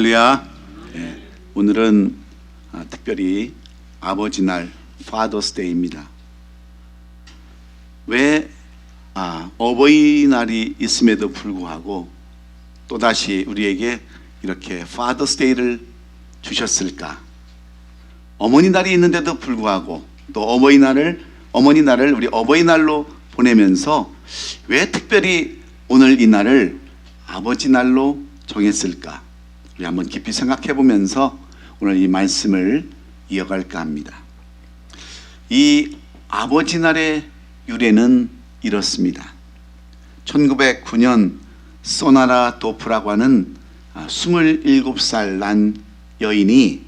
할렐루야. 오늘은 특별히 아버지 날 Father's Day입니다. 왜 어버이날이 있음에도 불구하고 또다시 우리에게 이렇게 Father's Day를 주셨을까? 어머니 날이 있는데도 불구하고 또 어머니날을 우리 어버이날로 보내면서 왜 특별히 오늘 이 날을 아버지 날로 정했을까? 우리 한번 깊이 생각해 보면서 오늘 이 말씀을 이어갈까 합니다. 이 아버지 날의 유래는 이렇습니다. 1909년 소나라 도프라고 하는 27살 난 여인이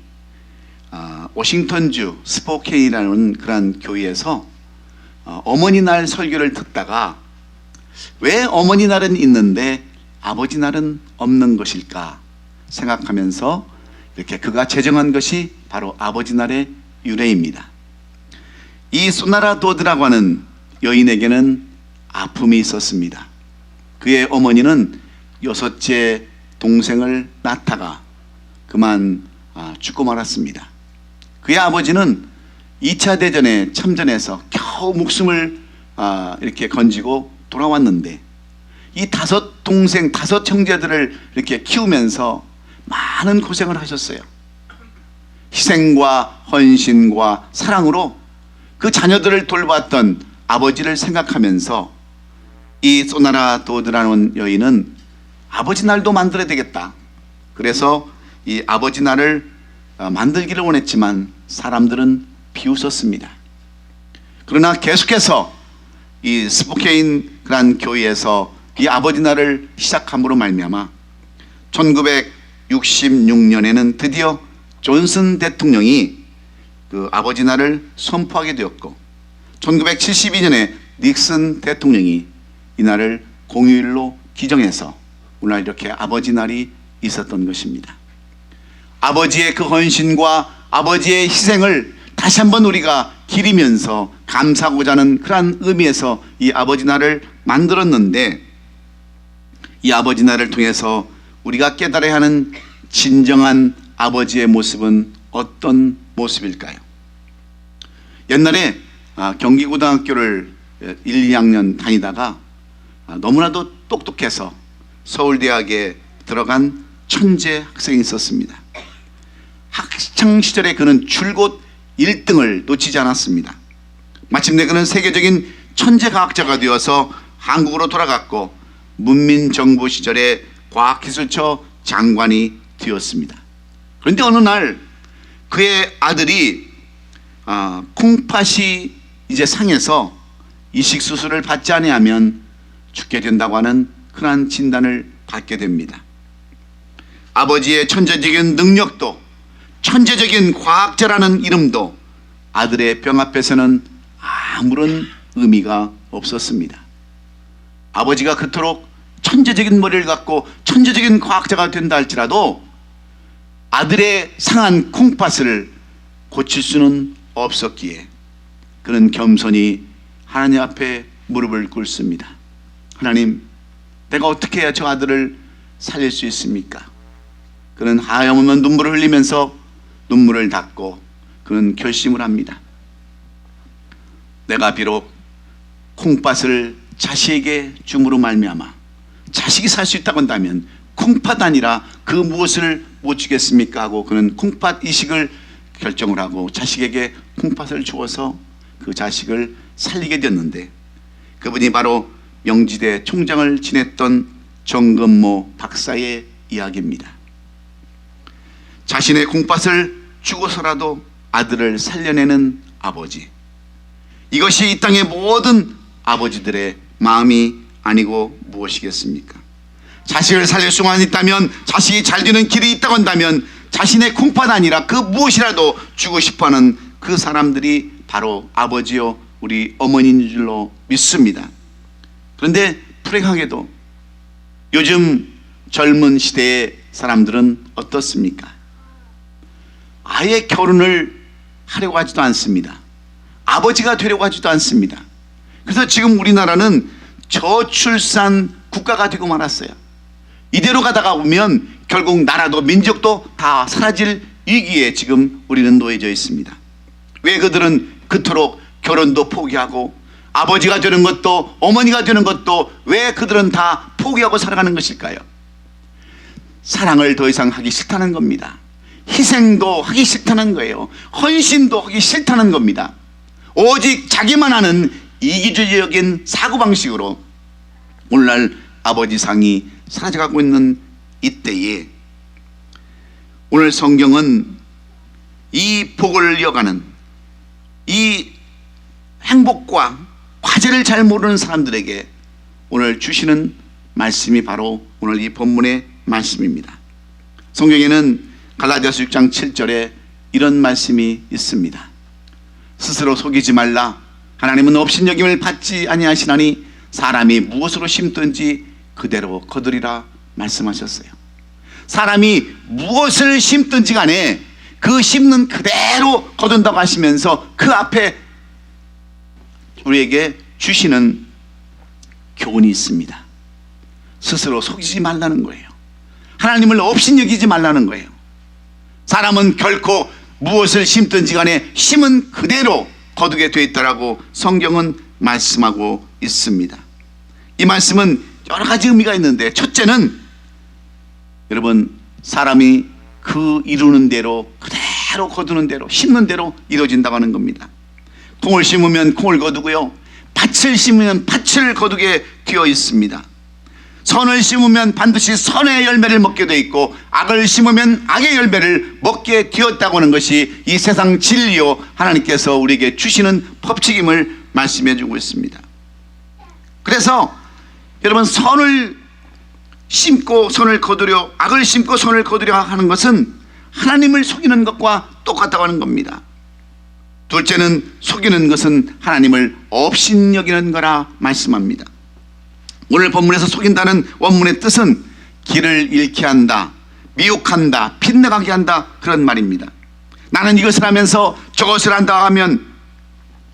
워싱턴주 스포케인이라는 그런 교회에서 어머니 날 설교를 듣다가 왜 어머니 날은 있는데 아버지 날은 없는 것일까 생각하면서 이렇게 그가 제정한 것이 바로 아버지 날의 유래입니다. 이 소나라 도드라고 하는 여인에게는 아픔이 있었습니다. 그의 어머니는 6째 동생을 낳다가 그만 죽고 말았습니다. 그의 아버지는 2차 대전에 참전해서 겨우 목숨을 이렇게 건지고 돌아왔는데 이 5 형제들을 이렇게 키우면서 많은 고생을 하셨어요. 희생과 헌신과 사랑으로 그 자녀들을 돌봤던 아버지를 생각하면서 이 소나라 도드라는 여인은 아버지 날도 만들어야 되겠다. 그래서 이 아버지 날을 만들기를 원했지만 사람들은 비웃었습니다. 그러나 계속해서 이 스포케인 그란 교회에서 이 아버지 날을 시작함으로 말미암아 1966년에는 드디어 존슨 대통령이 그 아버지 날을 선포하게 되었고 1972년에 닉슨 대통령이 이 날을 공휴일로 기정해서 오늘 이렇게 아버지 날이 있었던 것입니다. 아버지의 그 헌신과 아버지의 희생을 다시 한번 우리가 기리면서 감사하고자 하는 그러한 의미에서 이 아버지 날을 만들었는데 이 아버지 날을 통해서 우리가 깨달아야 하는 진정한 아버지의 모습은 어떤 모습일까요? 옛날에 경기고등학교를 1, 2학년 다니다가 너무나도 똑똑해서 서울대학에 들어간 천재 학생이 있었습니다. 학창시절에 그는 줄곧 1등을 놓치지 않았습니다. 마침내 그는 세계적인 천재과학자가 되어서 한국으로 돌아갔고 문민정부 시절에 과학기술처 장관이 되었습니다. 그런데 어느 날 그의 아들이 콩팥이 이제 상해서 이식수술을 받지 아니하면 죽게 된다고 하는 그러한 진단을 받게 됩니다. 아버지의 천재적인 능력도 천재적인 과학자라는 이름도 아들의 병 앞에서는 아무런 의미가 없었습니다. 아버지가 그토록 천재적인 머리를 갖고 천재적인 과학자가 된다 할지라도 아들의 상한 콩팥을 고칠 수는 없었기에 그는 겸손히 하나님 앞에 무릎을 꿇습니다. 하나님, 내가 어떻게 해야 저 아들을 살릴 수 있습니까? 그는 하염없는 눈물을 흘리면서 눈물을 닦고 그는 결심을 합니다. 내가 비록 콩팥을 자식에게 줌으로 말미암아 자식이 살 수 있다고 한다면 콩팥 아니라 그 무엇을 못 주겠습니까? 하고 그는 콩팥 이식을 결정을 하고 자식에게 콩팥을 주어서 그 자식을 살리게 됐는데 그분이 바로 명지대 총장을 지냈던 정근모 박사의 이야기입니다. 자신의 콩팥을 주고서라도 아들을 살려내는 아버지, 이것이 이 땅의 모든 아버지들의 마음이 아니고 무엇이겠습니까? 자식을 살릴 수만 있다면, 자식이 잘 되는 길이 있다고 한다면 자신의 콩팥 아니라 그 무엇이라도 주고 싶어하는 그 사람들이 바로 아버지요 우리 어머니인 줄로 믿습니다. 그런데 불행하게도 요즘 젊은 시대의 사람들은 어떻습니까? 아예 결혼을 하려고 하지도 않습니다. 아버지가 되려고 하지도 않습니다. 그래서 지금 우리나라는 저출산 국가가 되고 말았어요. 이대로 가다가 보면 결국 나라도 민족도 다 사라질 위기에 지금 우리는 놓여져 있습니다. 왜 그들은 그토록 결혼도 포기하고 아버지가 되는 것도 어머니가 되는 것도 왜 그들은 다 포기하고 살아가는 것일까요? 사랑을 더 이상 하기 싫다는 겁니다. 희생도 하기 싫다는 거예요. 헌신도 하기 싫다는 겁니다. 오직 자기만 하는 이기주의적인 사고방식으로 오늘날 아버지상이 사라져가고 있는 이때에 오늘 성경은 이 복을 이어가는 이 행복과 화제를 잘 모르는 사람들에게 오늘 주시는 말씀이 바로 오늘 이 본문의 말씀입니다. 성경에는 갈라디아서 6장 7절에 이런 말씀이 있습니다. 스스로 속이지 말라. 하나님은 업신여김을 받지 아니하시나니 사람이 무엇으로 심든지 그대로 거두리라 말씀하셨어요. 사람이 무엇을 심든지 간에 그 심는 그대로 거둔다고 하시면서 그 앞에 우리에게 주시는 교훈이 있습니다. 스스로 속이지 말라는 거예요. 하나님을 업신여기지 말라는 거예요. 사람은 결코 무엇을 심든지 간에 심은 그대로 거두게 되어 있다라고 성경은 말씀하고 있습니다. 이 말씀은 여러 가지 의미가 있는데, 첫째는 여러분, 사람이 그 이루는 대로 그대로 거두는 대로 심는 대로 이루어진다고 하는 겁니다. 콩을 심으면 콩을 거두고요, 밭을 심으면 밭을 거두게 되어 있습니다. 선을 심으면 반드시 선의 열매를 먹게 되어 있고, 악을 심으면 악의 열매를 먹게 되었다고 하는 것이 이 세상 진리요 하나님께서 우리에게 주시는 법칙임을 말씀해 주고 있습니다. 그래서 여러분, 선을 심고 선을 거두려, 악을 심고 선을 거두려 하는 것은 하나님을 속이는 것과 똑같다고 하는 겁니다. 둘째는 속이는 것은 하나님을 업신여기는 거라 말씀합니다. 오늘 본문에서 속인다는 원문의 뜻은 길을 잃게 한다, 미혹한다, 빗나가게 한다, 그런 말입니다. 나는 이것을 하면서 저것을 한다 하면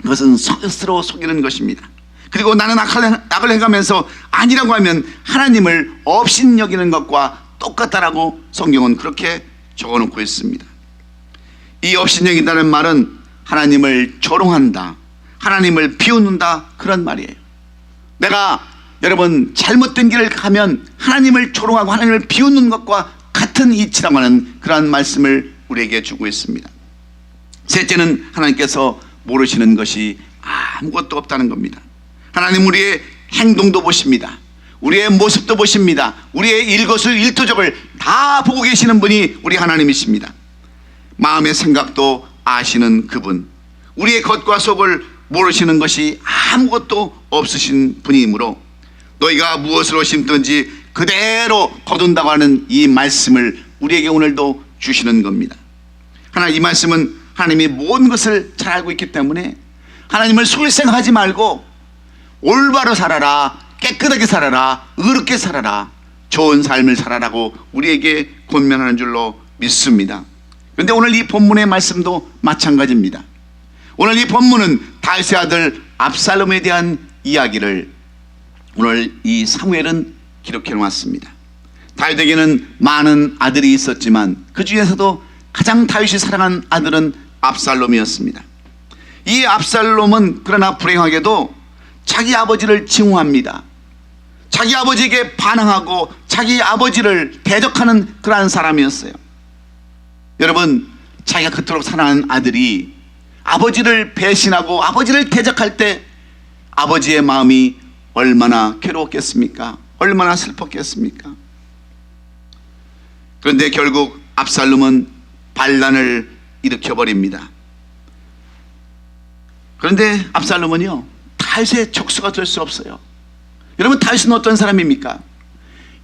그것은 스스로 속이는 것입니다. 그리고 나는 악을 행하면서 아니라고 하면 하나님을 업신여기는 것과 똑같다라고 성경은 그렇게 적어놓고 있습니다. 이 업신여긴다는 말은 하나님을 조롱한다, 하나님을 비웃는다, 그런 말이에요. 내가 여러분 잘못된 길을 가면 하나님을 조롱하고 하나님을 비웃는 것과 같은 이치라고 하는 그러한 말씀을 우리에게 주고 있습니다. 셋째는 하나님께서 모르시는 것이 아무것도 없다는 겁니다. 하나님 우리의 행동도 보십니다. 우리의 모습도 보십니다. 우리의 일거수일투족을 다 보고 계시는 분이 우리 하나님이십니다. 마음의 생각도 아시는 그분, 우리의 겉과 속을 모르시는 것이 아무것도 없으신 분이므로 너희가 무엇으로 심든지 그대로 거둔다고 하는 이 말씀을 우리에게 오늘도 주시는 겁니다. 하나님, 이 말씀은 하나님이 모든 것을 잘 알고 있기 때문에 하나님을 속일 생각하지 말고 올바로 살아라, 깨끗하게 살아라, 의롭게 살아라, 좋은 삶을 살아라고 우리에게 권면하는 줄로 믿습니다. 그런데 오늘 이 본문의 말씀도 마찬가지입니다. 오늘 이 본문은 다윗의 아들 압살롬에 대한 이야기를 오늘 이 사무엘은 기록해 놓았습니다. 다윗에게는 많은 아들이 있었지만 그 중에서도 가장 다윗이 사랑한 아들은 압살롬이었습니다. 이 압살롬은 그러나 불행하게도 자기 아버지를 증오합니다. 자기 아버지에게 반항하고 자기 아버지를 대적하는 그러한 사람이었어요. 여러분, 자기가 그토록 사랑하는 아들이 아버지를 배신하고 아버지를 대적할 때 아버지의 마음이 얼마나 괴로웠겠습니까? 얼마나 슬펐겠습니까? 그런데 결국 압살롬은 반란을 일으켜버립니다. 그런데 압살롬은요, 다윗의 족수가 될 수 없어요. 여러분, 다윗은 어떤 사람입니까?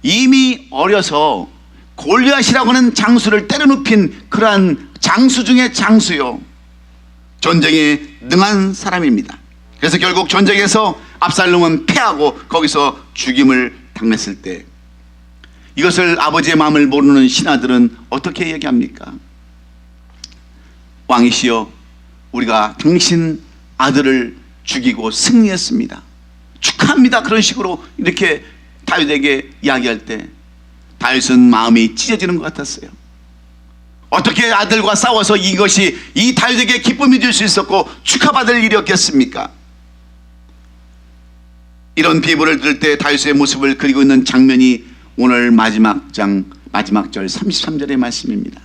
이미 어려서 골리앗이라고 하는 장수를 때려눕힌 그러한 장수 중의 장수요, 전쟁에 능한 사람입니다. 그래서 결국 전쟁에서 압살롬은 패하고 거기서 죽임을 당했을 때 이것을 아버지의 마음을 모르는 신하들은 어떻게 얘기합니까? 왕이시여, 우리가 당신 아들을 죽이고 승리했습니다. 축하합니다. 그런 식으로 이렇게 다윗에게 이야기할 때 다윗은 마음이 찢어지는 것 같았어요. 어떻게 아들과 싸워서 이것이 이 다윗에게 기쁨이 줄 수 있었고 축하받을 일이었겠습니까? 이런 비유를 들을 때 다윗의 모습을 그리고 있는 장면이 오늘 마지막 절 33절의 말씀입니다.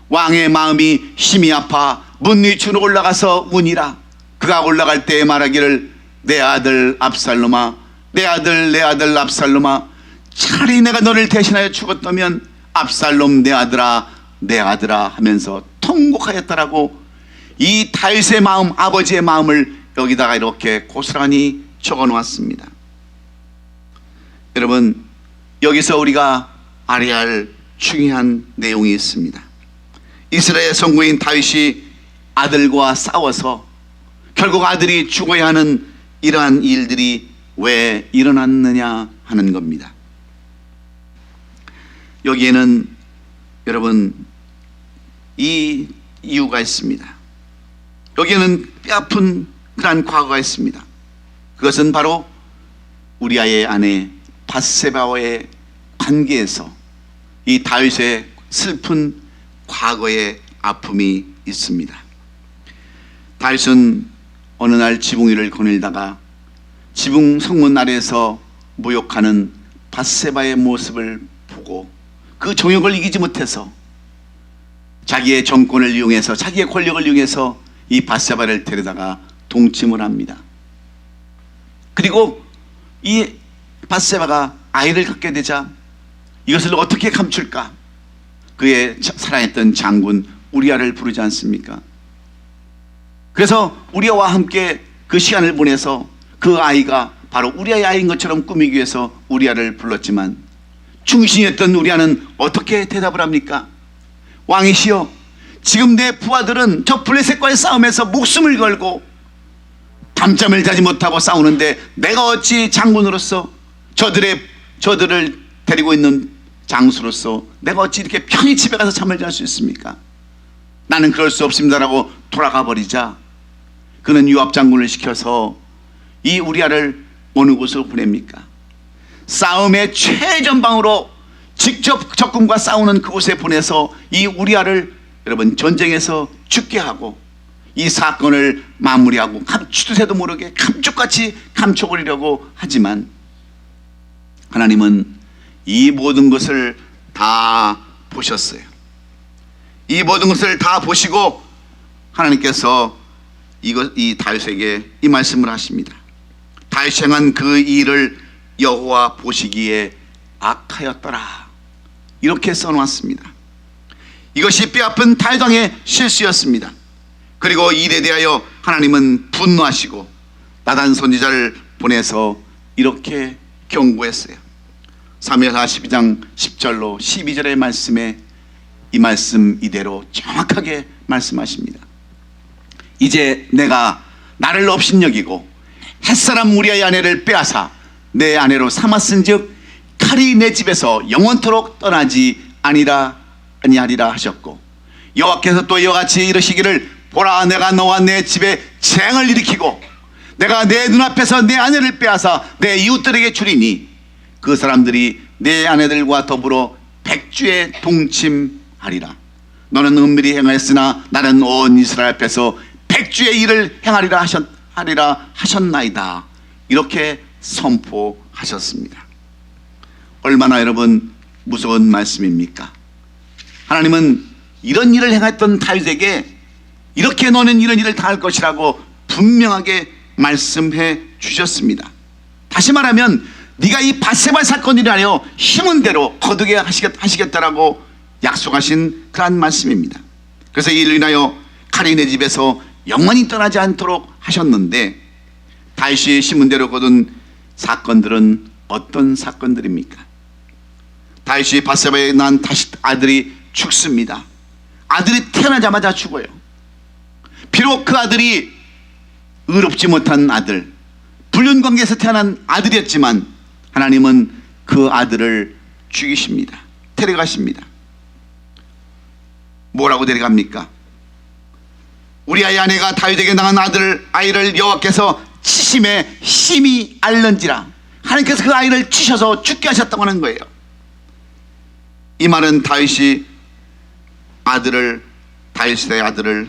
왕의 마음이 심히 아파 문 위층으로 올라가서 우니라. 그가 올라갈 때 말하기를 내 아들 압살롬아, 내 아들 압살롬아, 차라리 내가 너를 대신하여 죽었다면 압살롬 내 아들아 하면서 통곡하였다라고 이 다윗의 마음, 아버지의 마음을 여기다가 이렇게 고스란히 적어 놓았습니다. 여러분, 여기서 우리가 알아야 할 중요한 내용이 있습니다. 이스라엘 선구인 다윗이 아들과 싸워서 결국 아들이 죽어야 하는 이러한 일들이 왜 일어났느냐 하는 겁니다. 여기에는 여러분 이 이유가 있습니다. 여기에는 뼈아픈 그러한 과거가 있습니다. 그것은 바로 우리아의 아내 밧세바와의 관계에서 이 다윗의 슬픈 과거의 아픔이 있습니다. 다윗은 어느 날 지붕 위를 거닐다가 지붕 성문 아래에서 모욕하는 밧세바의 모습을 보고 그 정욕을 이기지 못해서 자기의 정권을 이용해서, 자기의 권력을 이용해서 이 밧세바를 데려다가 동침을 합니다. 그리고 이 밧세바가 아이를 갖게 되자 이것을 어떻게 감출까? 그의 사랑했던 장군 우리아를 부르지 않습니까? 그래서 우리아와 함께 그 시간을 보내서 그 아이가 바로 우리아의 아이인 것처럼 꾸미기 위해서 우리아를 불렀지만 충신이었던 우리아는 어떻게 대답을 합니까? 왕이시여, 지금 내 부하들은 저 블레셋과의 싸움에서 목숨을 걸고 밤잠을 자지 못하고 싸우는데 내가 어찌 장군으로서 저들을 데리고 있는 장수로서 내가 어찌 이렇게 편히 집에 가서 잠을 잘 수 있습니까? 나는 그럴 수 없습니다라고 돌아가 버리자 그는 요압 장군을 시켜서 이 우리아를 어느 곳으로 보냅니까? 싸움의 최전방으로 직접 적군과 싸우는 그곳에 보내서 이 우리아를 여러분 전쟁에서 죽게 하고 이 사건을 마무리하고 감추새도 모르게 감쪽같이 감춰버리려고 하지만 하나님은 이 모든 것을 다 보셨어요. 이 모든 것을 다 보시고 하나님께서 이 다윗에게 이 말씀을 하십니다. 다윗이 행한 그 일을 여호와 보시기에 악하였더라. 이렇게 써놓았습니다. 이것이 뼈아픈 다윗 왕의 실수였습니다. 그리고 이 일에 대하여 하나님은 분노하시고 나단 선지자를 보내서 이렇게 경고했어요. 사무엘하 12장 10절로 12절의 말씀에 이 말씀 이대로 정확하게 말씀하십니다. 이제 내가 나를 업신여기고 햇사람 우리아의 아내를 빼앗아 내 아내로 삼았은즉 칼이 내 집에서 영원토록 떠나지 아니하리라 하셨고 여호와께서 또 이와 같이 이르시기를 보라, 내가 너와 내 집에 재앙을 일으키고 내가 내 눈앞에서 내 아내를 빼앗아 내 이웃들에게 주리니 그 사람들이 내 아내들과 더불어 백주에 동침하리라. 너는 은밀히 행하였으나 나는 온 이스라엘 앞에서 백주의 일을 행하리라 하셨나이다. 이렇게 선포하셨습니다. 얼마나 여러분 무서운 말씀입니까? 하나님은 이런 일을 행했던 다윗에게 이렇게 너는 이런 일을 당할 것이라고 분명하게 말씀해 주셨습니다. 다시 말하면 네가 이 밧세바 사건을 인하여 힘은 대로 거두게 하시겠다라고 약속하신 그러한 말씀입니다. 그래서 이 일을 인하여 칼이 내 집에서 영원히 떠나지 않도록 하셨는데 다윗이 심은 대로 거둔 사건들은 어떤 사건들입니까? 다윗이 밧세바에 낳은 아들이 죽습니다. 아들이 태어나자마자 죽어요. 비록 그 아들이 의롭지 못한 아들, 불륜관계에서 태어난 아들이었지만 하나님은 그 아들을 죽이십니다. 데려가십니다. 뭐라고 데려갑니까? 우리아의 아내가 다윗에게 낳은 아이를 여호와께서 치심에 심히 앓는지라. 하나님께서 그 아이를 치셔서 죽게 하셨다고 하는 거예요. 이 말은 다윗의 아들을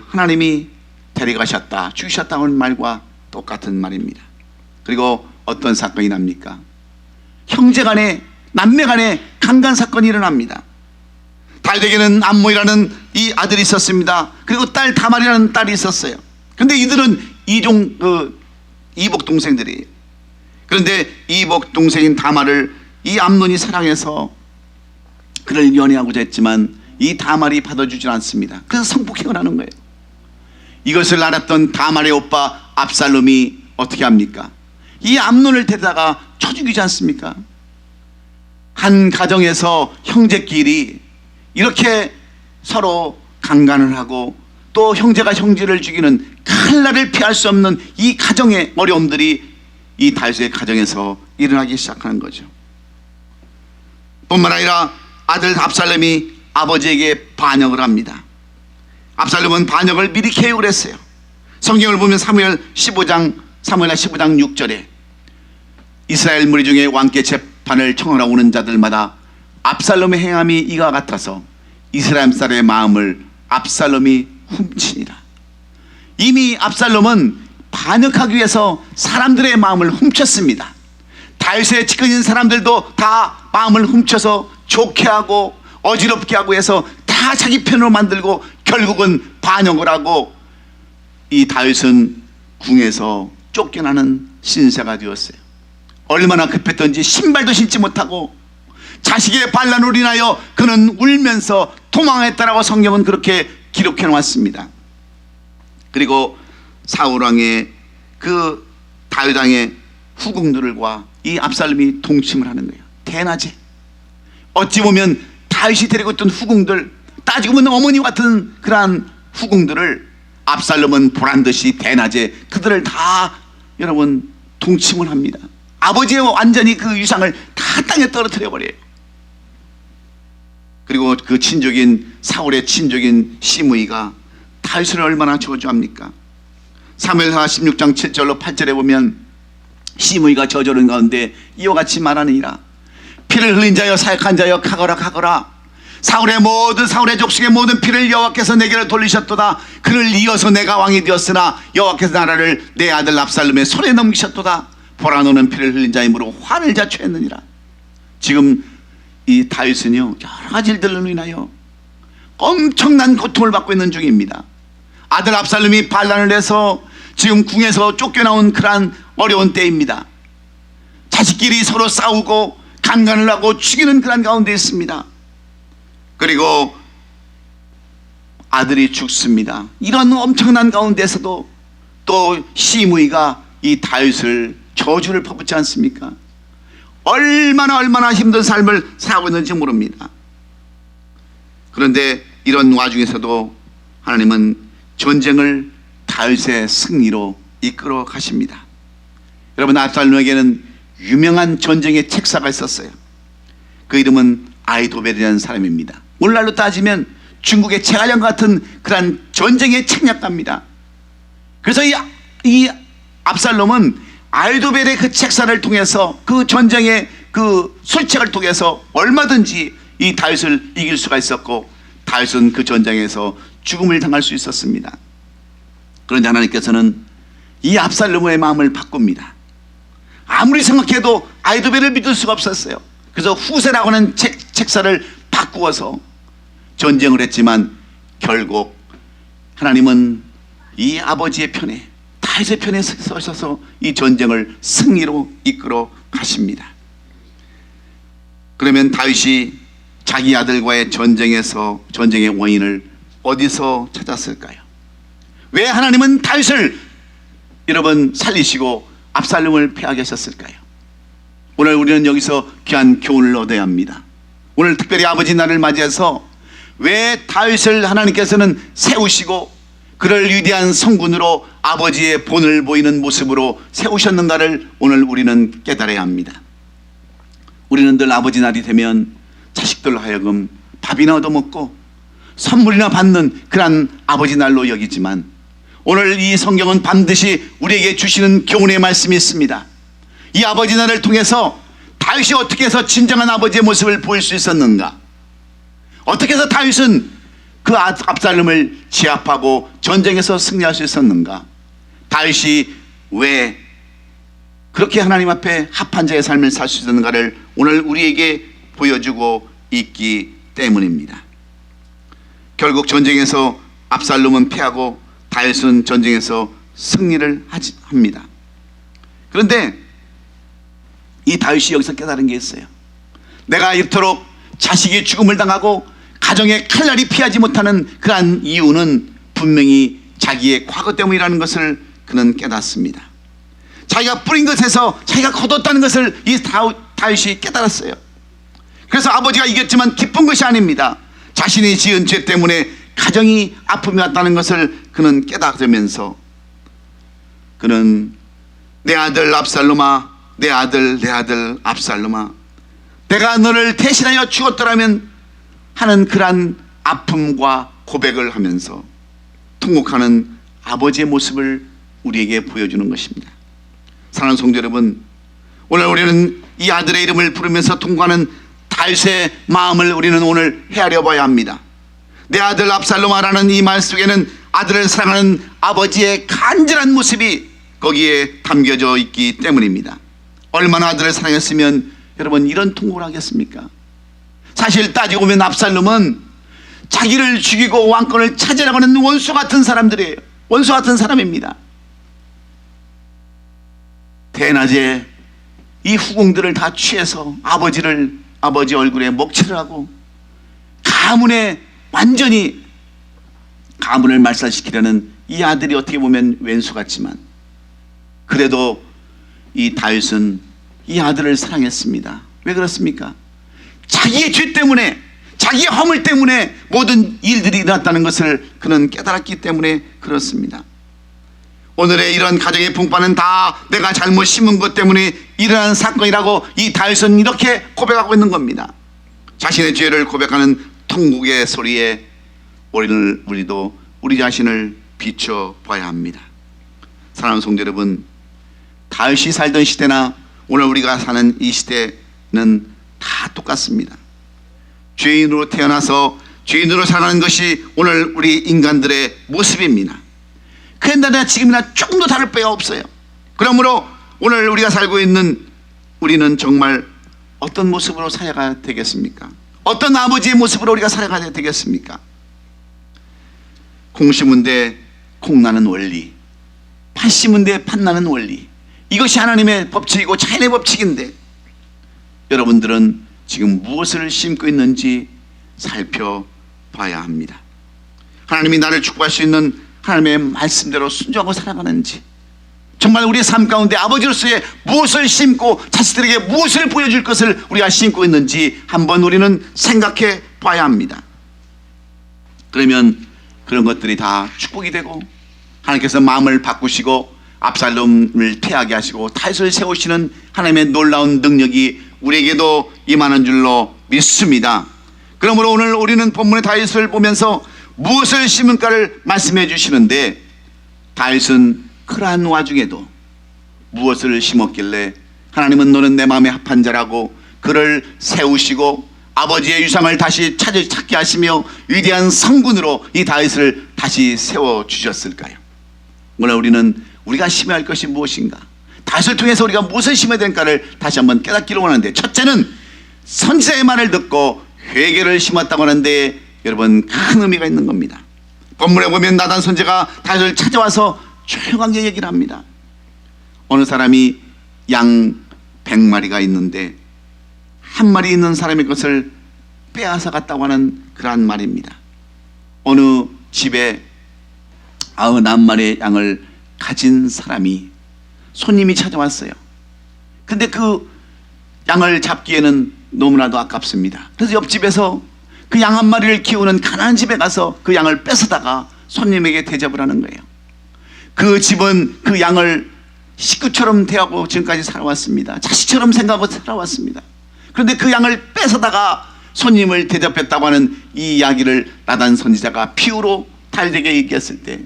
하나님이 데려가셨다, 죽이셨다는 말과 똑같은 말입니다. 그리고 어떤 사건이 납니까? 형제간에, 남매간에 강간 사건이 일어납니다. 다윗에게는 암몬이라는 이 아들이 있었습니다. 그리고 딸 다말이라는 딸이 있었어요. 그런데 이들은 이복 동생들이에요. 그런데 이복 동생인 다말을 이 암논이 사랑해서 그를 연애하고자 했지만 이 다말이 받아주질 않습니다. 그래서 성폭행을 하는 거예요. 이것을 알았던 다말의 오빠 압살롬이 어떻게 합니까? 이 암논을 데려다가 쳐 죽이지 않습니까? 한 가정에서 형제끼리 이렇게 서로 강간을 하고 또 형제가 형제를 죽이는 칼날을 피할 수 없는 이 가정의 어려움들이 이 다윗의 가정에서 일어나기 시작하는 거죠. 뿐만 아니라 아들 압살롬이 아버지에게 반역을 합니다. 압살롬은 반역을 미리 계획을 했어요. 성경을 보면 사무엘하 15장 6절에 이스라엘 무리 중에 왕께 재판을 청하러 오는 자들마다 압살롬의 행함이 이와 같아서 이스라엘 사람의 마음을 압살롬이 훔치니라. 이미 압살롬은 반역하기 위해서 사람들의 마음을 훔쳤습니다. 다윗의 측근인 사람들도 다 마음을 훔쳐서 좋게 하고 어지럽게 하고 해서 다 자기 편으로 만들고 결국은 반역을 하고 이 다윗은 궁에서 쫓겨나는 신세가 되었어요. 얼마나 급했던지 신발도 신지 못하고 자식의 반란으로 인하여 그는 울면서 도망했다라고 성경은 그렇게 기록해 놓았습니다. 그리고 사울왕의 그 다윗왕의 후궁들과 이 압살롬이 동침을 하는 거예요. 대낮에. 어찌 보면 다윗이 데리고 있던 후궁들, 따지고 보면 어머니 같은 그러한 후궁들을 압살롬은 보란듯이 대낮에 그들을 다 여러분 동침을 합니다. 아버지의 완전히 그 유상을 다 땅에 떨어뜨려 버려요. 그리고 그 사울의 친족인 시므이가 다윗을 얼마나 저주합니까? 사무엘하 16장 7절로 8절에 보면 시므이가 저주하는 가운데 이와 같이 말하느니라. 피를 흘린 자여 사역한 자여 가거라. 사울의 족속의 모든 피를 여호와께서 내게로 돌리셨도다. 그를 이어서 내가 왕이 되었으나 여호와께서 나라를 내 아들 압살롬의 손에 넘기셨도다. 보라, 너는 피를 흘린 자이므로 화를 자초했느니라. 지금 이 다윗은요, 여러 가지 일들로 인하여 엄청난 고통을 받고 있는 중입니다. 아들 압살롬이 반란을 해서 지금 궁에서 쫓겨나온 그러한 어려운 때입니다. 자식끼리 서로 싸우고 강간을 하고 죽이는 그런 가운데 있습니다. 그리고 아들이 죽습니다. 이런 엄청난 가운데서도 또 시므이가 이 다윗을 저주를 퍼붓지 않습니까? 얼마나 힘든 삶을 살고 있는지 모릅니다. 그런데 이런 와중에서도 하나님은 전쟁을 다윗의 승리로 이끌어 가십니다. 여러분, 압살롬에게는 유명한 전쟁의 책사가 있었어요. 그 이름은 아히도벨이라는 사람입니다. 오늘날로 따지면 중국의 제갈량 같은 그런 전쟁의 책략가입니다. 그래서 이 압살롬은 아히도벨의 그 책사를 통해서 그 전쟁의 그 술책을 통해서 얼마든지 이 다윗을 이길 수가 있었고 다윗은 그 전쟁에서 죽음을 당할 수 있었습니다. 그런데 하나님께서는 이 압살롬의 마음을 바꿉니다. 아무리 생각해도 아히도벨을 믿을 수가 없었어요. 그래서 후세라고 하는 책사를 바꾸어서 전쟁을 했지만 결국 하나님은 이 아버지의 편에, 다윗의 편에 서셔서 이 전쟁을 승리로 이끌어 가십니다. 그러면 다윗이 자기 아들과의 전쟁의 원인을 어디서 찾았을까요? 왜 하나님은 다윗을 여러분 살리시고 압살롬을 패하게 하셨을까요? 오늘 우리는 여기서 귀한 교훈을 얻어야 합니다. 오늘 특별히 아버지 날을 맞이해서 왜 다윗을 하나님께서는 세우시고 그를 위대한 성군으로 아버지의 본을 보이는 모습으로 세우셨는가를 오늘 우리는 깨달아야 합니다. 우리는 늘 아버지 날이 되면 자식들로 하여금 밥이나 얻어먹고 선물이나 받는 그런 아버지 날로 여기지만 오늘 이 성경은 반드시 우리에게 주시는 교훈의 말씀이 있습니다. 이 아버지 날을 통해서 다윗이 어떻게 해서 진정한 아버지의 모습을 보일 수 있었는가? 어떻게 해서 다윗은 그 압살롬을 제압하고 전쟁에서 승리할 수 있었는가? 다윗이 왜 그렇게 하나님 앞에 합한 자의 삶을 살 수 있었는가를 오늘 우리에게 보여주고 있기 때문입니다. 결국 전쟁에서 압살롬은 패하고 다윗은 전쟁에서 승리를 합니다. 그런데 이 다윗이 여기서 깨달은 게 있어요. 내가 이토록 자식이 죽음을 당하고 가정의 칼날이 피하지 못하는 그러한 이유는 분명히 자기의 과거 때문이라는 것을 그는 깨닫습니다. 자기가 뿌린 것에서 자기가 거뒀다는 것을 이 다윗이 깨달았어요. 그래서 아버지가 이겼지만 기쁜 것이 아닙니다. 자신이 지은 죄 때문에 가정이 아픔이 왔다는 것을 그는 깨달으면서 그는 내 아들 압살롬아, 내 아들 압살롬아, 내가 너를 대신하여 죽었더라면 하는 그러한 아픔과 고백을 하면서 통곡하는 아버지의 모습을 우리에게 보여주는 것입니다. 사랑하는 성도 여러분, 오늘 우리는 이 아들의 이름을 부르면서 통곡하는 다윗의 마음을 우리는 오늘 헤아려 봐야 합니다. 내 아들 압살롬아라는 이 말 속에는 아들을 사랑하는 아버지의 간절한 모습이 거기에 담겨져 있기 때문입니다. 얼마나 아들을 사랑했으면 여러분 이런 통곡을 하겠습니까? 사실 따지고 보면 압살롬은 자기를 죽이고 왕권을 차지하려고 하는 원수 같은 사람들이에요. 원수 같은 사람입니다. 대낮에 이 후궁들을 다 취해서 아버지 얼굴에 먹칠을 하고 가문에 완전히 가문을 말살시키려는 이 아들이 어떻게 보면 왼수 같지만 그래도 이 다윗은 이 아들을 사랑했습니다. 왜 그렇습니까? 자기의 죄 때문에, 자기의 허물 때문에 모든 일들이 일어났다는 것을 그는 깨달았기 때문에 그렇습니다. 오늘의 이런 가정의 풍파는 다 내가 잘못 심은 것 때문에 일어난 사건이라고 이 다윗은 이렇게 고백하고 있는 겁니다. 자신의 죄를 고백하는 통곡의 소리에 우리도 우리 자신을 비춰봐야 합니다. 사랑하는 성도 여러분, 다윗이 살던 시대나 오늘 우리가 사는 이 시대는 다 똑같습니다. 죄인으로 태어나서 죄인으로 살아가는 것이 오늘 우리 인간들의 모습입니다. 그 옛날이나 지금이나 조금도 다를 바가 없어요. 그러므로 오늘 우리가 살고 있는 우리는 정말 어떤 모습으로 살아가야 되겠습니까? 어떤 아버지의 모습으로 우리가 살아가야 되겠습니까? 콩 심은데 콩 나는 원리, 팥 심은데 팥 나는 원리, 이것이 하나님의 법칙이고 자연의 법칙인데 여러분들은 지금 무엇을 심고 있는지 살펴봐야 합니다. 하나님이 나를 축복할 수 있는 하나님의 말씀대로 순종하고 살아가는지, 정말 우리의 삶 가운데 아버지로서의 무엇을 심고 자식들에게 무엇을 보여줄 것을 우리가 심고 있는지 한번 우리는 생각해 봐야 합니다. 그러면 그런 것들이 다 축복이 되고 하나님께서 마음을 바꾸시고 압살롬을 패하게 하시고 다윗을 세우시는 하나님의 놀라운 능력이 우리에게도 임하는 줄로 믿습니다. 그러므로 오늘 우리는 본문의 다윗을 보면서 무엇을 심은가를 말씀해 주시는데, 다윗은 그러한 와중에도 무엇을 심었길래 하나님은 너는 내 마음에 합한 자라고 그를 세우시고 아버지의 유산을 다시 찾게 하시며 위대한 성군으로 이 다윗을 다시 세워주셨을까요? 오늘 우리는 우리가 심어야 할 것이 무엇인가, 다윗을 통해서 우리가 무엇을 심어야 될까를 다시 한번 깨닫기를 원하는데, 첫째는 선지자의 말을 듣고 회개를 심었다고 하는데 여러분 큰 의미가 있는 겁니다. 본문에 보면 나단 선지자가 다윗을 찾아와서 조용하게 얘기를 합니다. 어느 사람이 양 100마리가 있는데 한 마리 있는 사람의 것을 빼앗아 갔다고 하는 그러한 말입니다. 어느 집에 99마리의 양을 가진 사람이 손님이 찾아왔어요. 근데 그 양을 잡기에는 너무나도 아깝습니다. 그래서 옆집에서 그 양 한 마리를 키우는 가난한 집에 가서 그 양을 뺏어다가 손님에게 대접을 하는 거예요. 그 집은 그 양을 식구처럼 대하고 지금까지 살아왔습니다. 자식처럼 생각하고 살아왔습니다. 그런데 그 양을 뺏어다가 손님을 대접했다고 하는 이 이야기를 나단 선지자가 비유로 다윗에게 얘기했을 때,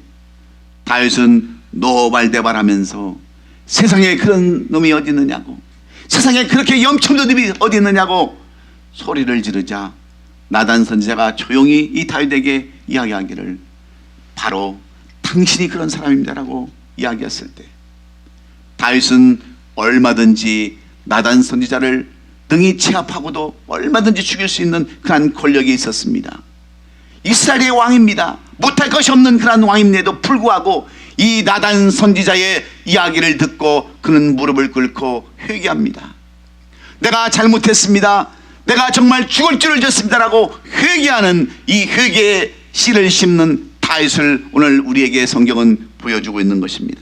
다윗은 노발대발하면서 세상에 그런 놈이 어디 있느냐고, 세상에 그렇게 염치없는 놈이 어디 있느냐고 소리를 지르자 나단 선지자가 조용히 이 다윗에게 이야기하기를 바로 당신이 그런 사람입니다라고 이야기했을 때 다윗은 얼마든지 나단 선지자를 등이 체합하고도 얼마든지 죽일 수 있는 그러한 권력이 있었습니다. 이스라엘의 왕입니다. 못할 것이 없는 그러한 왕임에도 불구하고 이 나단 선지자의 이야기를 듣고 그는 무릎을 꿇고 회개합니다. 내가 잘못했습니다. 내가 정말 죽을 줄을 졌습니다라고 회개하는 이 회개의 씨를 심는 다윗을 오늘 우리에게 성경은 보여주고 있는 것입니다.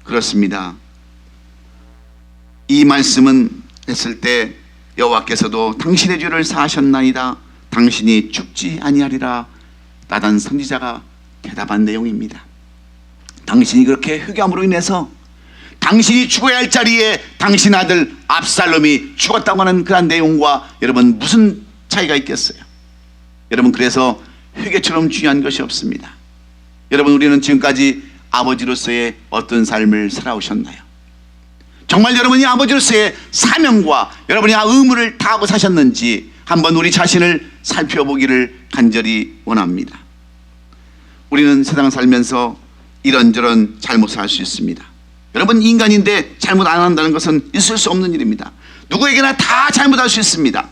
그렇습니다. 이 말씀은 했을 때 여호와께서도 당신의 죄를 사하셨나이다. 당신이 죽지 아니하리라. 나단 선지자가 대답한 내용입니다. 당신이 그렇게 회개함으로 인해서 당신이 죽어야 할 자리에 당신 아들 압살롬이 죽었다고 하는 그런 내용과 여러분 무슨 차이가 있겠어요? 여러분 그래서 회개처럼 중요한 것이 없습니다. 여러분 우리는 지금까지 아버지로서의 어떤 삶을 살아오셨나요? 정말 여러분이 아버지로서의 사명과 여러분이 의무를 다하고 사셨는지 한번 우리 자신을 살펴보기를 간절히 원합니다. 우리는 세상 살면서 이런저런 잘못을 할 수 있습니다. 여러분 인간인데 잘못 안 한다는 것은 있을 수 없는 일입니다. 누구에게나 다 잘못할 수 있습니다.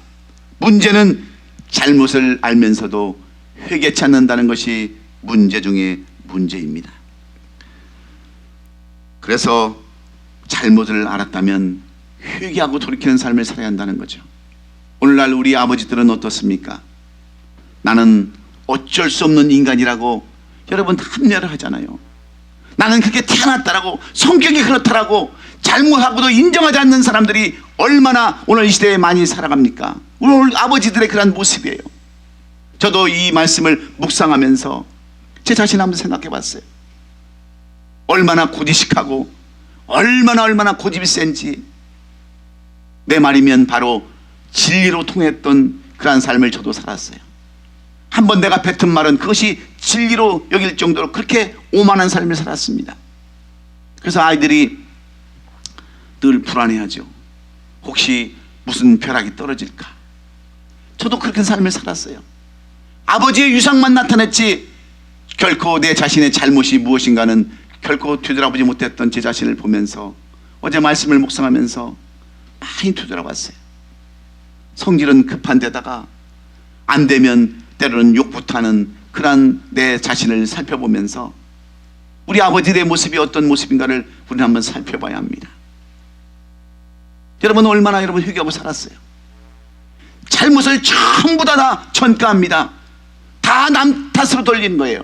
문제는 잘못을 알면서도 회개치 않는다는 것이 문제 중에 문제입니다. 그래서 잘못을 알았다면 회개하고 돌이키는 삶을 살아야 한다는 거죠. 오늘날 우리 아버지들은 어떻습니까? 나는 어쩔 수 없는 인간이라고 여러분 합리화를 하잖아요. 나는 그렇게 태어났다라고 성격이 그렇다라고 잘못하고도 인정하지 않는 사람들이 얼마나 오늘 이 시대에 많이 살아갑니까? 오늘 아버지들의 그런 모습이에요. 저도 이 말씀을 묵상하면서 제 자신 한번 생각해 봤어요. 얼마나 고지식하고 얼마나 고집이 센지. 내 말이면 바로 진리로 통했던 그러한 삶을 저도 살았어요. 한번 내가 뱉은 말은 그것이 진리로 여길 정도로 그렇게 오만한 삶을 살았습니다. 그래서 아이들이 늘 불안해하죠. 혹시 무슨 벼락이 떨어질까? 저도 그렇게 삶을 살았어요. 아버지의 유상만 나타냈지 결코 내 자신의 잘못이 무엇인가는 결코 되돌아보지 못했던 제 자신을 보면서 어제 말씀을 묵상하면서 많이 되돌아봤어요. 성질은 급한 데다가 안 되면 때로는 욕부터 하는 그런 내 자신을 살펴보면서 우리 아버지의 모습이 어떤 모습인가를 우리는 한번 살펴봐야 합니다. 여러분 얼마나 여러분 회개하고 살았어요? 잘못을 전부 다 전가합니다. 다 남 탓으로 돌리는 거예요.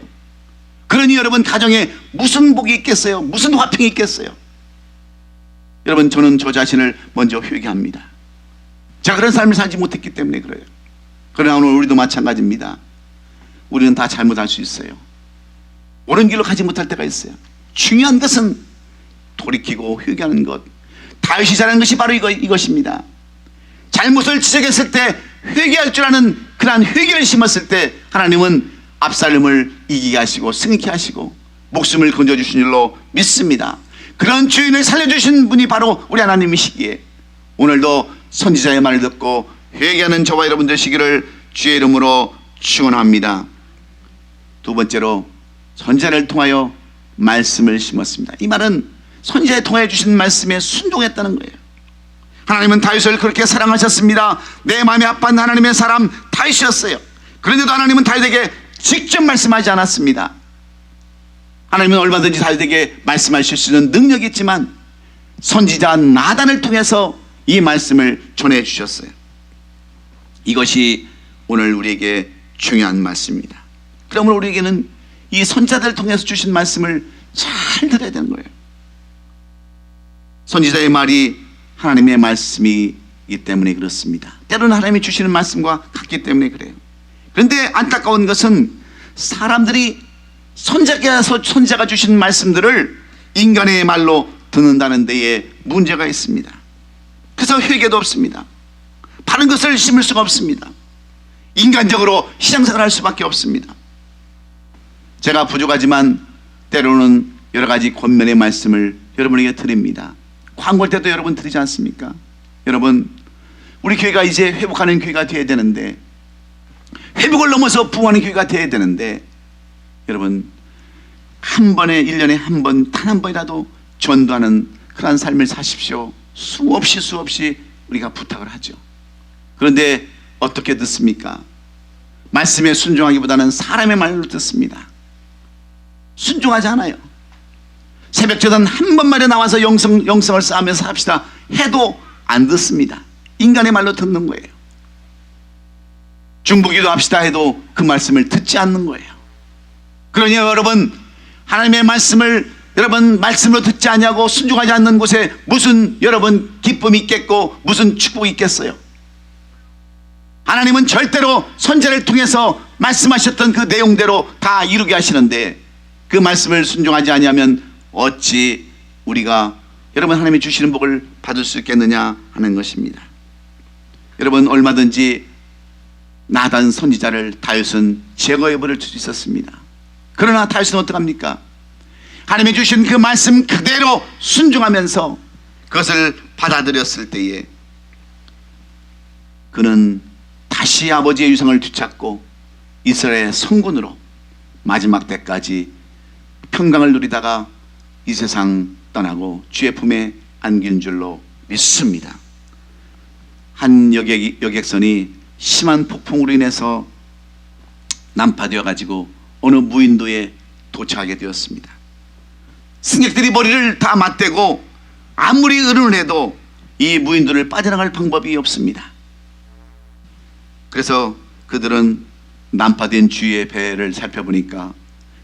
그러니 여러분 가정에 무슨 복이 있겠어요? 무슨 화평이 있겠어요? 여러분 저는 저 자신을 먼저 회개합니다. 제가 그런 삶을 살지 못했기 때문에 그래요. 그러나 오늘 우리도 마찬가지입니다. 우리는 다 잘못할 수 있어요. 옳은 길로 가지 못할 때가 있어요. 중요한 것은 돌이키고 회개하는 것. 다윗이 잘하는 것이 바로 이것입니다. 잘못을 지적했을 때 회개할 줄 아는 그러한 회개를 심었을 때 하나님은 압살롬을 이기게 하시고 승리케 하시고 목숨을 건져주신 줄로 믿습니다. 그런 주인을 살려주신 분이 바로 우리 하나님이시기에 오늘도 선지자의 말을 듣고 회개하는 저와 여러분 되시기를 주의 이름으로 축원합니다. 두 번째로 선지자를 통하여 말씀을 심었습니다. 이 말은 선지자에 통하여 주신 말씀에 순종했다는 거예요. 하나님은 다윗을 그렇게 사랑하셨습니다. 내 마음에 합한 하나님의 사람 다윗이었어요. 그런데도 하나님은 다윗에게 직접 말씀하지 않았습니다. 하나님은 얼마든지 다윗에게 말씀하실 수 있는 능력이 있지만 선지자 나단을 통해서 이 말씀을 전해주셨어요. 이것이 오늘 우리에게 중요한 말씀입니다. 그러므로 우리에게는 이 선지자들을 통해서 주신 말씀을 잘 들어야 되는 거예요. 선지자의 말이 하나님의 말씀이기 때문에 그렇습니다. 때로는 하나님이 주시는 말씀과 같기 때문에 그래요. 그런데 안타까운 것은 사람들이 선지자가 주신 말씀들을 인간의 말로 듣는다는 데에 문제가 있습니다. 그래서 회개도 없습니다. 바른 것을 심을 수가 없습니다. 인간적으로 신앙생활을 할 수밖에 없습니다. 제가 부족하지만 때로는 여러 가지 권면의 말씀을 여러분에게 드립니다. 광고할 때도 여러분 드리지 않습니까? 여러분 우리 교회가 이제 회복하는 교회가 되어야 되는데, 회복을 넘어서 부흥하는 교회가 되어야 되는데, 여러분 한 번에 1년에 한 번, 단 한 번이라도 전도하는 그러한 삶을 사십시오. 수없이 우리가 부탁을 하죠. 그런데 어떻게 듣습니까? 말씀에 순종하기보다는 사람의 말로 듣습니다. 순종하지 않아요. 새벽제단 한 번만에 나와서 영성을 쌓으면서 합시다 해도 안 듣습니다. 인간의 말로 듣는 거예요. 중보기도 합시다 해도 그 말씀을 듣지 않는 거예요. 그러니 여러분, 하나님의 말씀을 여러분 말씀으로 듣지 않냐고 순종하지 않는 곳에 무슨 여러분 기쁨이 있겠고 무슨 축복이 있겠어요? 하나님은 절대로 선지자를 통해서 말씀하셨던 그 내용대로 다 이루게 하시는데, 그 말씀을 순종하지 않으면 어찌 우리가 여러분 하나님이 주시는 복을 받을 수 있겠느냐 하는 것입니다. 여러분, 얼마든지 나단 선지자를 다윗은 제거해 버릴 수 있었습니다. 그러나 다윗은 어떡합니까? 하나님이 주신 그 말씀 그대로 순종하면서 그것을 받아들였을 때에 그는 다시 아버지의 유상을 뒤찾고 이스라엘의 성군으로 마지막 때까지 평강을 누리다가 이 세상 떠나고 주의 품에 안긴 줄로 믿습니다. 한 여객선이 심한 폭풍으로 인해서 난파되어 가지고 어느 무인도에 도착하게 되었습니다. 승객들이 머리를 다 맞대고 아무리 의논을 해도 이 무인도를 빠져나갈 방법이 없습니다. 그래서 그들은 난파된 주위의 배를 살펴보니까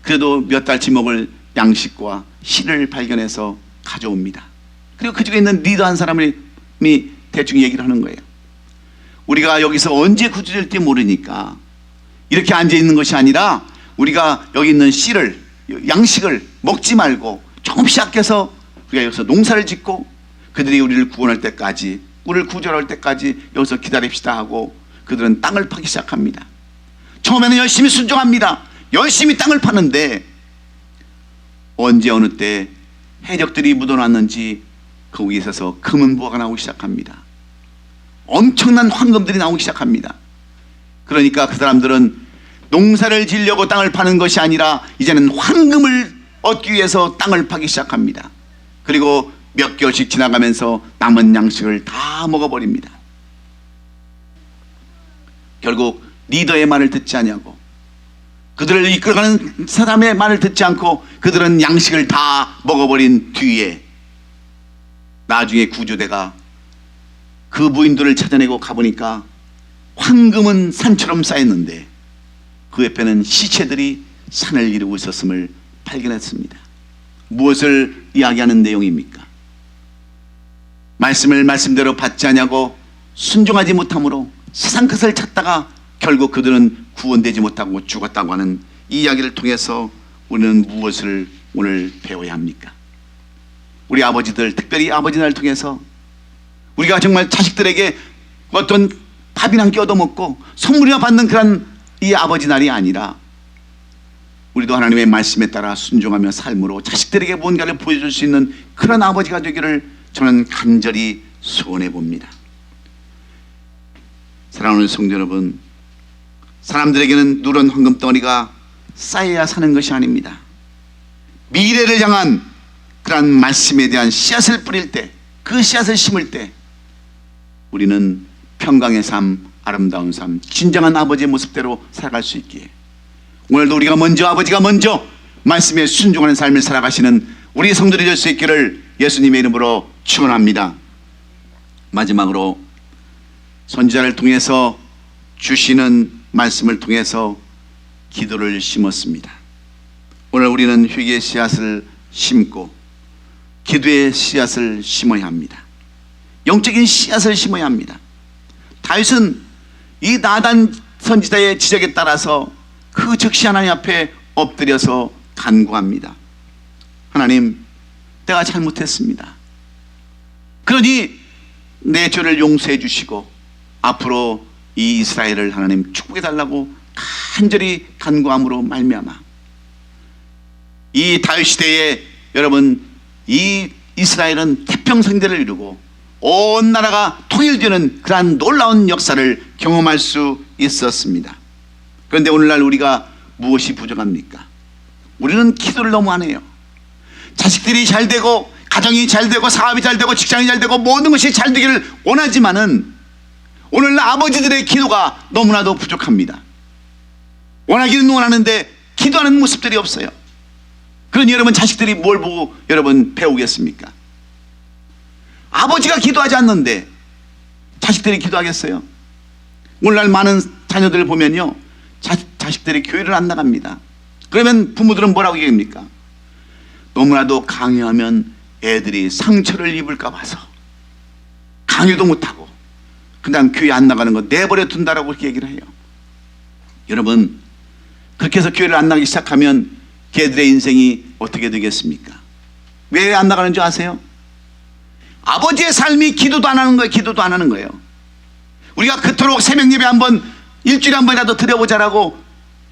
그래도 몇 달치 먹을 양식과 실을 발견해서 가져옵니다. 그리고 그 중에 있는 리더 한 사람이 대충 얘기를 하는 거예요. 우리가 여기서 언제 구조될지 모르니까 이렇게 앉아있는 것이 아니라 우리가 여기 있는 씨를, 양식을 먹지 말고 조금씩 아껴서 우리가 여기서 농사를 짓고 그들이 우리를 구원할 때까지, 우리를 구조할 때까지 여기서 기다립시다 하고 그들은 땅을 파기 시작합니다. 처음에는 열심히 순종합니다. 열심히 땅을 파는데 언제 어느 때 해적들이 묻어놨는지 거기에 있어서 금은보화가 나오기 시작합니다. 엄청난 황금들이 나오기 시작합니다. 그러니까 그 사람들은 농사를 지려고 땅을 파는 것이 아니라 이제는 황금을 얻기 위해서 땅을 파기 시작합니다. 그리고 몇 개월씩 지나가면서 남은 양식을 다 먹어버립니다. 결국 리더의 말을 듣지 않냐고, 그들을 이끌어가는 사람의 말을 듣지 않고 그들은 양식을 다 먹어버린 뒤에 나중에 구조대가 그 무인도를 찾아내고 가보니까 황금은 산처럼 쌓였는데 그 옆에는 시체들이 산을 이루고 있었음을 발견했습니다. 무엇을 이야기하는 내용입니까? 말씀을 말씀대로 받지 않냐고 순종하지 못함으로 세상 것을 찾다가 결국 그들은 구원되지 못하고 죽었다고 하는 이 이야기를 통해서 우리는 무엇을 오늘 배워야 합니까? 우리 아버지들, 특별히 아버지 날 통해서 우리가 정말 자식들에게 어떤 밥이나 한 끼 얻어먹고 선물이나 받는 그런 이 아버지 날이 아니라 우리도 하나님의 말씀에 따라 순종하며 삶으로 자식들에게 뭔가를 보여줄 수 있는 그런 아버지가 되기를 저는 간절히 소원해 봅니다. 사랑하는 성도 여러분, 사람들에게는 누런 황금덩어리가 쌓여야 사는 것이 아닙니다. 미래를 향한 그러한 말씀에 대한 씨앗을 뿌릴 때, 그 씨앗을 심을 때 우리는 평강의 삶, 아름다운 삶, 진정한 아버지의 모습대로 살아갈 수 있기에 오늘도 우리가 먼저, 아버지가 먼저 말씀에 순종하는 삶을 살아가시는 우리 성도들이 될 수 있기를 예수님의 이름으로 축원합니다. 마지막으로 선지자를 통해서 주시는 말씀을 통해서 기도를 심었습니다. 오늘 우리는 회개의 씨앗을 심고 기도의 씨앗을 심어야 합니다. 영적인 씨앗을 심어야 합니다. 다윗은 이 나단 선지자의 지적에 따라서 그 즉시 하나님 앞에 엎드려서 간구합니다. 하나님, 내가 잘못했습니다. 그러니 내 죄를 용서해 주시고 앞으로 이 이스라엘을 하나님 축복해 달라고 간절히 간구함으로 말미암아 이 다윗 시대에 여러분 이 이스라엘은 태평성대를 이루고 온 나라가 통일되는 그러한 놀라운 역사를 경험할 수 있었습니다. 그런데 오늘날 우리가 무엇이 부족합니까? 우리는 기도를 너무 안 해요. 자식들이 잘 되고 가정이 잘 되고 사업이 잘 되고 직장이 잘 되고 모든 것이 잘 되기를 원하지만은 오늘날 아버지들의 기도가 너무나도 부족합니다. 원하기는 원하는데 기도하는 모습들이 없어요. 그러니 여러분, 자식들이 뭘 보고 여러분 배우겠습니까? 아버지가 기도하지 않는데 자식들이 기도하겠어요? 오늘날 많은 자녀들을 보면요, 자식들이 교회를 안 나갑니다. 그러면 부모들은 뭐라고 얘기합니까? 너무나도 강요하면 애들이 상처를 입을까 봐서 강요도 못하고 그냥 교회 안 나가는 거 내버려 둔다라고 그렇게 얘기를 해요. 여러분, 그렇게 해서 교회를 안 나가기 시작하면 걔들의 인생이 어떻게 되겠습니까? 왜 안 나가는 줄 아세요? 아버지의 삶이 기도도 안 하는 거예요. 기도도 안 하는 거예요. 우리가 그토록 새벽 예배 한번 일주일에 한 번이라도 드려보자라고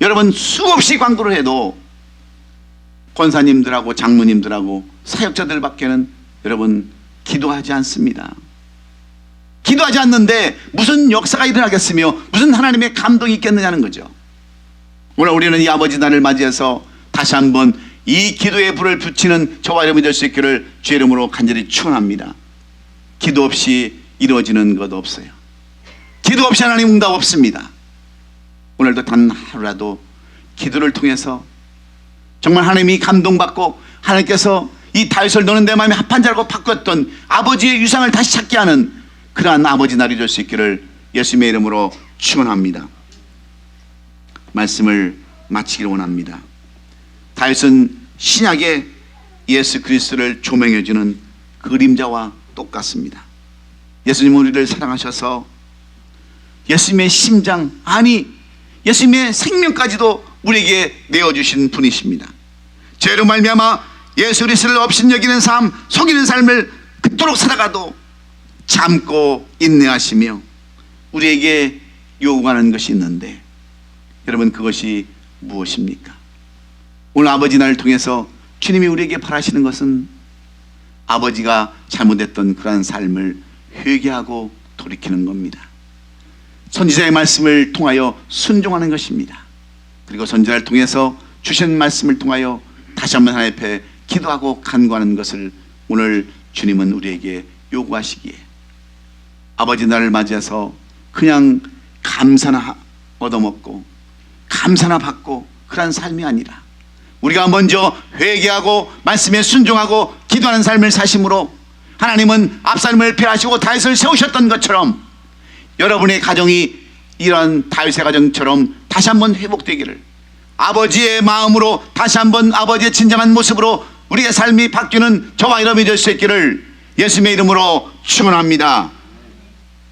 여러분 수없이 광고를 해도 권사님들하고 장로님들하고 사역자들밖에는 여러분 기도하지 않습니다. 기도하지 않는데 무슨 역사가 일어나겠으며 무슨 하나님의 감동이 있겠느냐는 거죠. 오늘 우리는 이 아버지 날을 맞이해서 다시 한번 이 기도의 불을 붙이는 저와 여러분이 될 수 있기를 주의 이름으로 간절히 축원합니다. 기도 없이 이루어지는 것 없어요. 기도 없이 하나님 응답 없습니다. 오늘도 단 하루라도 기도를 통해서 정말 하나님이 감동받고 하나님께서 이 다윗을 너는 내 마음에 합한 자라고 바꿨던 아버지의 유상을 다시 찾게 하는 그러한 아버지 날이 될 수 있기를 예수님의 이름으로 축원합니다. 말씀을 마치기를 원합니다. 다윗은 신약의 예수 그리스도를 조명해주는 그림자와 똑같습니다. 예수님은 우리를 사랑하셔서 예수님의 심장, 아니 예수님의 생명까지도 우리에게 내어주신 분이십니다. 죄로 말미암아 예수 그리스도를 업신여기는 삶, 속이는 삶을 그토록 살아가도 참고 인내하시며 우리에게 요구하는 것이 있는데 여러분, 그것이 무엇입니까? 오늘 아버지 날을 통해서 주님이 우리에게 바라시는 것은 아버지가 잘못했던 그러한 삶을 회개하고 돌이키는 겁니다. 선지자의 말씀을 통하여 순종하는 것입니다. 그리고 선지자를 통해서 주신 말씀을 통하여 다시 한번 하나님 앞에 기도하고 간구하는 것을 오늘 주님은 우리에게 요구하시기에 아버지 날을 맞이해서 그냥 감사나 얻어먹고 감사나 받고 그런 삶이 아니라 우리가 먼저 회개하고 말씀에 순종하고 기도하는 삶을 사심으로 하나님은 압살롬을 폐하시고 다윗을 세우셨던 것처럼 여러분의 가정이 이런 다윗의 가정처럼 다시 한번 회복되기를, 아버지의 마음으로 다시 한번 아버지의 진정한 모습으로 우리의 삶이 바뀌는 저와 여러분이 될 수 있기를 예수님의 이름으로 축원합니다.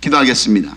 기도하겠습니다.